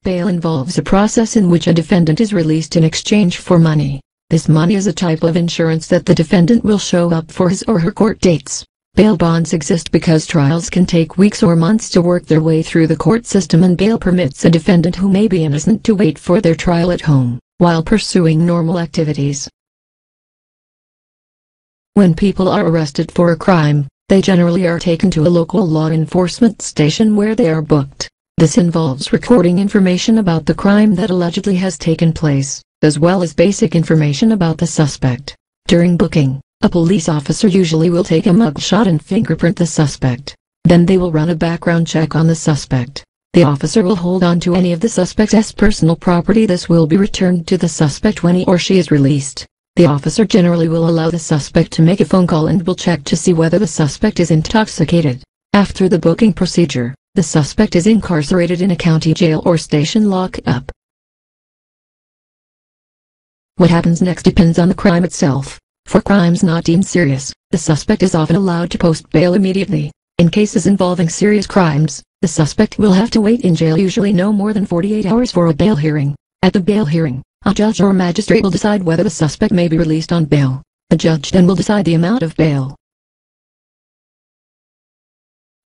Bail involves a process in which a defendant is released in exchange for money. This money is a type of insurance that the defendant will show up for his or her court dates. Bail bonds exist because trials can take weeks or months to work their way through the court system, and bail permits a defendant who may be innocent to wait for their trial at home, while pursuing normal activities. When people are arrested for a crime, they generally are taken to a local law enforcement station where they are booked. This involves recording information about the crime that allegedly has taken place, as well as basic information about the suspect. During booking, a police officer usually will take a mugshot and fingerprint the suspect. Then they will run a background check on the suspect. The officer will hold on to any of the suspect's personal property. This will be returned to the suspect when he or she is released. The officer generally will allow the suspect to make a phone call and will check to see whether the suspect is intoxicated. After the booking procedure, the suspect is incarcerated in a county jail or station lockup. What happens next depends on the crime itself. For crimes not deemed serious, the suspect is often allowed to post bail immediately. In cases involving serious crimes, the suspect will have to wait in jail usually no more than 48 hours for a bail hearing. At the bail hearing, a judge or magistrate will decide whether the suspect may be released on bail. The judge then will decide the amount of bail.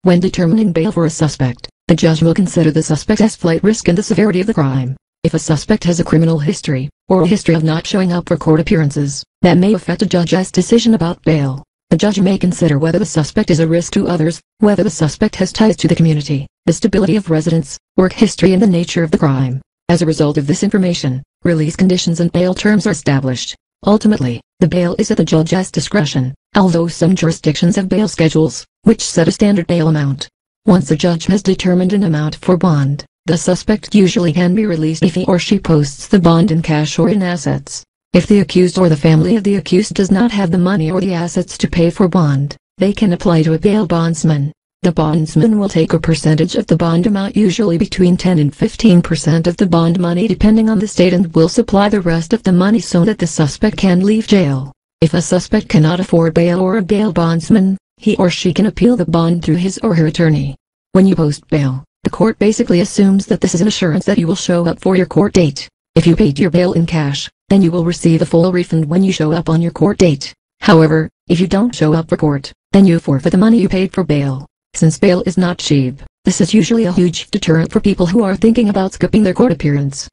When determining bail for a suspect, the judge will consider the suspect's flight risk and the severity of the crime. If a suspect has a criminal history, or a history of not showing up for court appearances, that may affect a judge's decision about bail. The judge may consider whether the suspect is a risk to others, whether the suspect has ties to the community, the stability of residence, work history, and the nature of the crime. As a result of this information, release conditions and bail terms are established. Ultimately, the bail is at the judge's discretion, although some jurisdictions have bail schedules, which set a standard bail amount. Once a judge has determined an amount for bond, the suspect usually can be released if he or she posts the bond in cash or in assets. If the accused or the family of the accused does not have the money or the assets to pay for bond, they can apply to a bail bondsman. The bondsman will take a percentage of the bond amount, usually between 10 and 15% of the bond money depending on the state, and will supply the rest of the money so that the suspect can leave jail. If a suspect cannot afford bail or a bail bondsman, he or she can appeal the bond through his or her attorney. When you post bail, the court basically assumes that this is an assurance that you will show up for your court date. If you paid your bail in cash, then you will receive a full refund when you show up on your court date. However, if you don't show up for court, then you forfeit the money you paid for bail. Since bail is not cheap, this is usually a huge deterrent for people who are thinking about skipping their court appearance.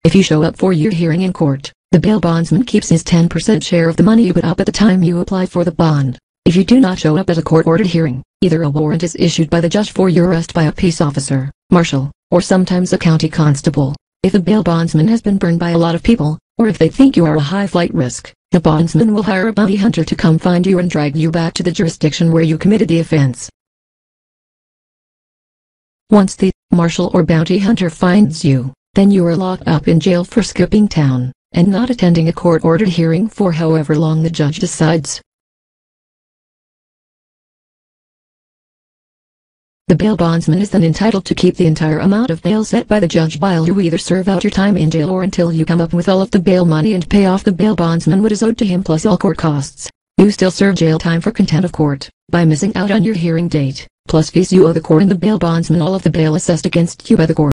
If you show up for your hearing in court, the bail bondsman keeps his 10% share of the money you put up at the time you apply for the bond. If you do not show up at a court-ordered hearing, either a warrant is issued by the judge for your arrest by a peace officer, marshal, or sometimes a county constable. If a bail bondsman has been burned by a lot of people, or if they think you are a high flight risk, the bondsman will hire a bounty hunter to come find you and drag you back to the jurisdiction where you committed the offense. Once the marshal or bounty hunter finds you, then you are locked up in jail for skipping town, and not attending a court-ordered hearing for however long the judge decides. The bail bondsman is then entitled to keep the entire amount of bail set by the judge while you either serve out your time in jail or until you come up with all of the bail money and pay off the bail bondsman what is owed to him plus all court costs. You still serve jail time for contempt of court, by missing out on your hearing date, plus fees you owe the court and the bail bondsman all of the bail assessed against you by the court.